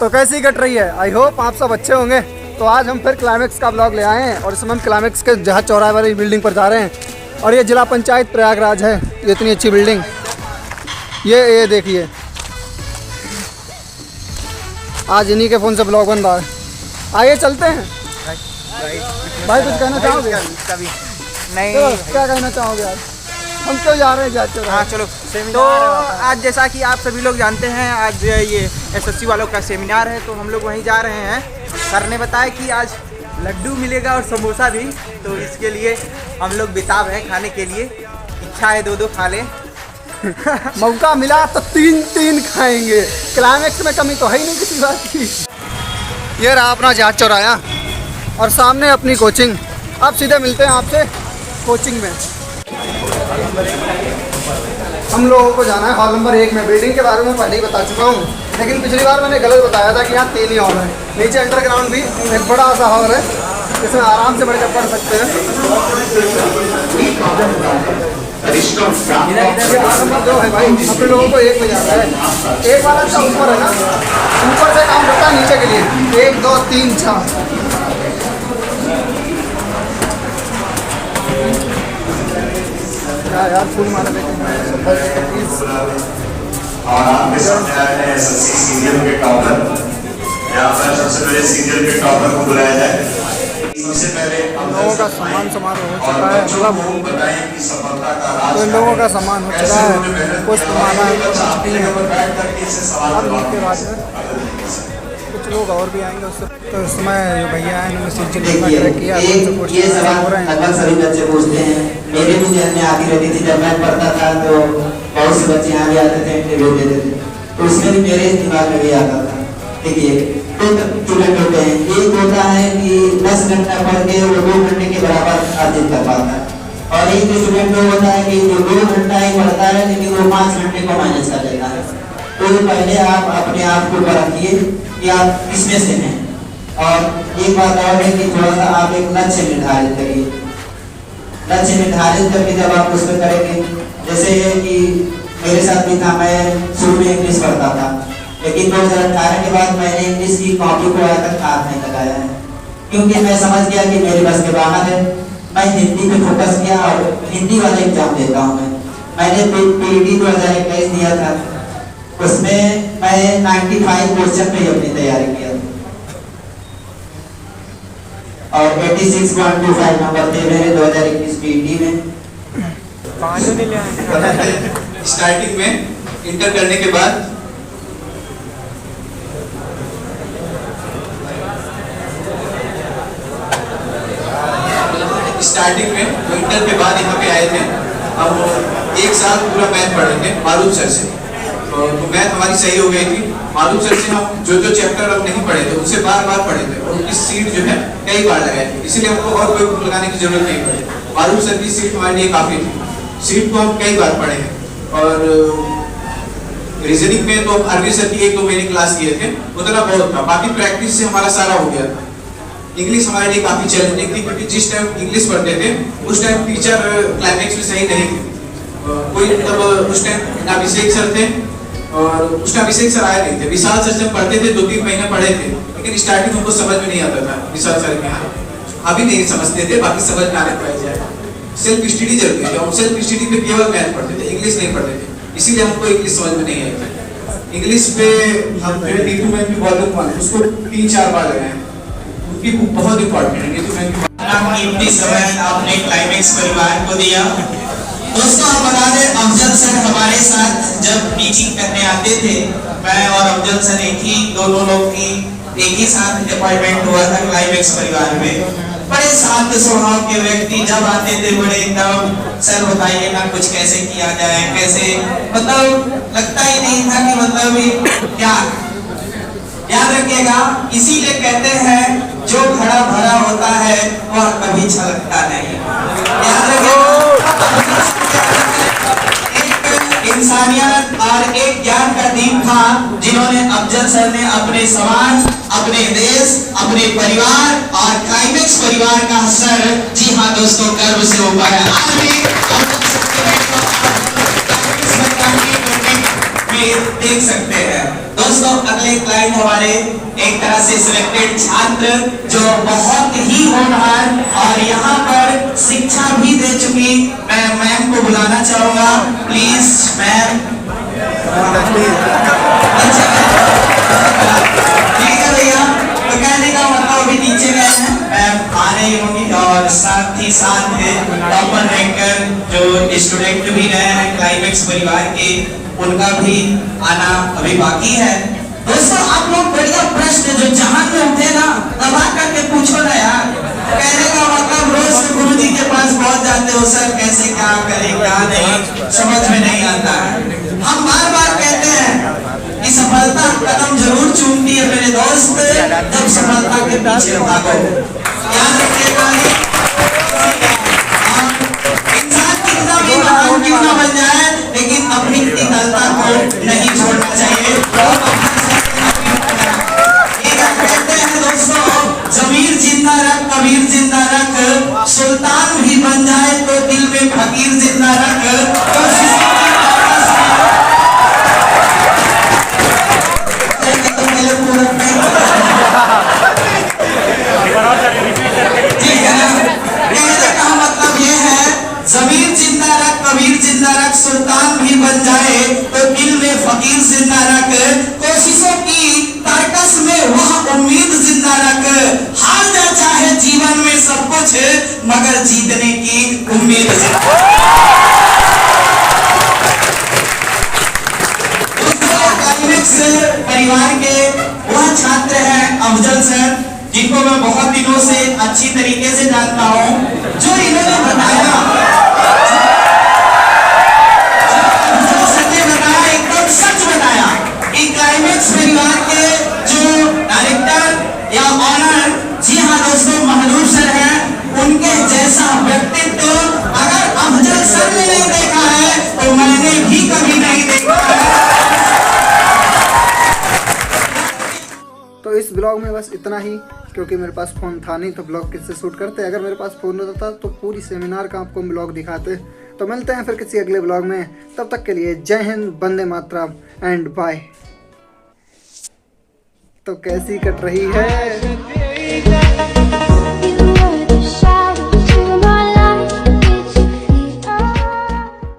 तो कैसी कट रही है? आई होप आप सब अच्छे होंगे। तो आज हम फिर क्लाइमेक्स का ब्लॉग ले आए हैं और इस समय हम क्लाइमेक्स के जहाज चौराहे वाली बिल्डिंग पर जा रहे हैं। और ये जिला पंचायत प्रयागराज है। ये इतनी अच्छी बिल्डिंग, ये देखिए, आज इन्हीं के फ़ोन से ब्लॉग बन रहा है। आइए चलते हैं। भाई कुछ कहना चाहोगे? नहीं, तो क्या कहना चाहोगे? आज हम क्यों जा रहे हैं जहाज चौराहे? हाँ चलो। तो आज जैसा कि आप सभी लोग जानते हैं, आज ये एसएससी वालों का सेमिनार है, तो हम लोग वहीं जा रहे हैं। सर ने बताया कि आज लड्डू मिलेगा और समोसा भी, तो इसके लिए हम लोग बेताब हैं खाने के लिए। इच्छा है दो खा लें। मौका मिला तो तीन खाएंगे। क्लाइमेक्स में कमी तो है ही नहीं किसी बात की। ये रहा अपना जहाज चौराहा और सामने अपनी कोचिंग। अब सीधे मिलते हैं आपसे कोचिंग में। हम लोगों को जाना है हॉल नंबर 1 में। बिल्डिंग के बारे में पहले ही बता चुका हूँ, लेकिन पिछली बार मैंने गलत बताया था कि यहाँ 3 ही हॉल है। नीचे अंडरग्राउंड भी एक बड़ा सा हॉल है जिसमें आराम से बैठकर पढ़ सकते हैं। नंबर 2 है भाई, अपने लोगों को 1 में जाना है। 1 वाला अच्छा ऊपर है ना, ऊपर से काम करता है नीचे के लिए। 1 2 3 4 यार फूल मारा देते और आपके सामने आए हैं एसएससी सीनियर के टॉपर। यहाँ पर सबसे पहले सीनियर के टॉपर को बुलाया जाए। सबसे पहले हम लोगों का सम्मान समारोह हो चुका है। मतलब बताएं कि सफलता का राज तो इन लोगों का सम्मान हो चुका है, कुछ माना कुछ लोग और भी आएंगे उससे। तो इसमें जो भैया हैं उन्होंने सिलसिले किया, ये सवाल लगभग सभी बच्चे पूछते हैं। मेरे भी जहन में आती रहती थी। जब मैं पढ़ता था तो बहुत से बच्चे यहाँ भी आते थे, इंटरव्यू देते थे, तो उसमें भी मेरे दिमाग में भी आता था। देखिए, 2 स्टूडेंट होते हैं। एक होता है कि 10 घंटा पढ़ के वो 2 घंटे के बराबर अर्जित कर पाता है, और एक स्टूडेंट वो होता है कि जो 2 घंटा ही पढ़ता है लेकिन वो 5 घंटे को माइनस कर लेता है। तो पहले आप अपने आप को परखिए कि आप किसमें से हैं। और एक बात और है कि थोड़ा सा आप एक लक्ष्य निर्धारित करिए। लक्ष्य निर्धारित करके जब आप उस पर करेंगे, जैसे कि मेरे साथ भी था, मैं शुरू में इंग्लिश पढ़ता था, लेकिन 2018 के बाद मैंने इंग्लिश की कॉपी को आज तक हाथ नहीं लगाया है, क्योंकि मैं समझ गया कि मेरे बस के बाहर है। मैं हिंदी पे फोकस किया और हिंदी वाला एग्जाम देता हूँ। मैंने PET 2021 दिया था, उसमें मैं 95 क्वेश्चन पे अपनी तैयारी किया और 86.25 नंबर थे मेरे 2021 PET में। स्टार्टिंग में इंटर करने के बाद इंटर के बाद यहाँ पे आए थे। हम 1 साल पूरा मैथ पढ़े थे मारूफ सर से, तो मैथ हमारी सही हो गई थी। मारूफ सर से हम जो चैप्टर हम नहीं पढ़े थे उनसे बार पढ़े थे, और उनकी सीट जो है कई बार लगाए थे, इसीलिए हमको और कोई बुक लगाने की जरूरत नहीं पड़ी। मारूफ सर की सीट हमारे लिए काफी थी। सीट को हम कई बार पढ़े हैं। और रीजनिंग में तो अरबी सर की 1-2 महीने क्लास किए थे, उतना बहुत था। बाकी प्रैक्टिस से हमारा सारा हो गया था। इंग्लिश हमारे लिए काफी चैलेंजिंग थी, क्योंकि जिस टाइम इंग्लिश पढ़ते थे उस टाइम टीचर क्लाइमेक्स में सही नहीं थे। कोई मतलब उस टाइम अभिषेक सर थे, और उस टाइम अभिषेक सर आए नहीं थे। विशाल सर जब पढ़ते थे 2-3 महीने पढ़े थे, लेकिन स्टार्टिंग हमको समझ में नहीं आता था। विशाल सर के यहाँ अभी नहीं समझते थे, बाकी समझ में आने पाई जाए। सेल्फ स्टडी जरूरी है। हम सेल्फ स्टडी पे केवल मैथ पढ़ते थे, इंग्लिश नहीं पढ़ते थे, इसीलिए हमको इंग्लिश समझ में नहीं आई थी। इंग्लिश पे हम D2 में भी वॉल्यूम 1 उसको 3-4 बार लगाए। उनकी बुक बहुत इंपॉर्टेंट है। D2 में कीमती समय आपने क्लाइमेक्स परिवार को दिया। दोस्तों, हम बता दें, अफजल सर हमारे साथ जब टीचिंग करने आते थे, मैं और अफजल सर दोनों लोग की एक ही साथ अपॉइंटमेंट हुआ था क्लाइमेक्स परिवार में। बड़े शांत स्वभाव के व्यक्ति जब आते थे, बड़े एकदम, सर बताइए ना कुछ कैसे किया जाए, कैसे, मतलब लगता ही नहीं था कि मतलब क्या। याद रखिएगा, इसीलिए कहते हैं जो घड़ा भरा होता है वह कभी छलकता नहीं। याद रखिएगा, एक इंसानियत और एक ज्ञान का दीप था, जिन्होंने अफजल सर ने अपने समाज, अपने देश, अपने परिवार और क्लाइमेक्स परिवार का सर, जी हाँ दोस्तों, गर्व से ऊपर है। आज भी देख सकते हैं। दोस्तों अगले क्लाइंट हमारे एक तरह से सिलेक्टेड छात्र जो बहुत ही होनहार और यहाँ पर शिक्षा भी दे चुकी, मैं मैम को बुलाना चाहूंगा, प्लीज मैम। ठीक है भैया, तो कहने का मतलब अभी नीचे गए हैं, मैम आ रही होंगी और साथ ही साथ टॉपर रैंकर जो स्टूडेंट भी रहे हैं क्लाइमेक्स परिवार के, उनका भी आना अभी बाकी है। दोस्तों आप लोग बढ़िया प्रश्न जो जहां में उठे ना दबा करके पूछो ना यार। कहने का मतलब रोज गुरु जी के पास पहुंच जाते हो, सर कैसे क्या करें क्या नहीं समझ में नहीं आता है। हम बार बार कहते हैं कि सफलता कदम जरूर चूमती है मेरे दोस्त, जब सफलता के पीछे भागो। याद रखिएगा, इंसान कितना भी महान क्यों ना बन जाए लेकिन अपनी एकलता को नहीं छोड़ना चाहिए। कहते हैं दोस्तों, जमीर जिंदा रख कबीर जिंदा रख, सुल्तान भी बन जाए तो दिल में फकीर जिंदा रख। ठीक है ना, कहने का मतलब ये है, जमीर जिंदा रख कबीर जिंदा रख, सुल्तान भी बन जाए तो दिल में फकीर जिंदा रख, कोशिशों की ताकत में वह उम्मीद जिंदा रख, हार जा चाहे जीवन में सब कुछ मगर जीतने की उम्मीद परिवार के वह छात्र हैं अफजल सर, जिनको मैं बहुत दिनों से अच्छी तरीके से जानता हूं, जो इन्होंने बताया एकदम सच बताया कि क्लाइमेक्स परिवार के जो डायरेक्टर या ऑनर, जी हाँ दोस्तों महलूब सर हैं, उनके जैसा व्यक्तित्व अगर अफजल सर ने नहीं देखा है तो मैंने भी कभी नहीं देखा है। तो इस ब्लॉग में बस इतना ही, क्योंकि मेरे पास फ़ोन था नहीं तो ब्लॉग किससे शूट करते। अगर मेरे पास फ़ोन होता तो पूरी सेमिनार का आपको ब्लॉग दिखाते। तो मिलते हैं फिर किसी अगले ब्लॉग में, तब तक के लिए जय हिंद, वंदे मातरम एंड बाय। तो कैसी कट रही है।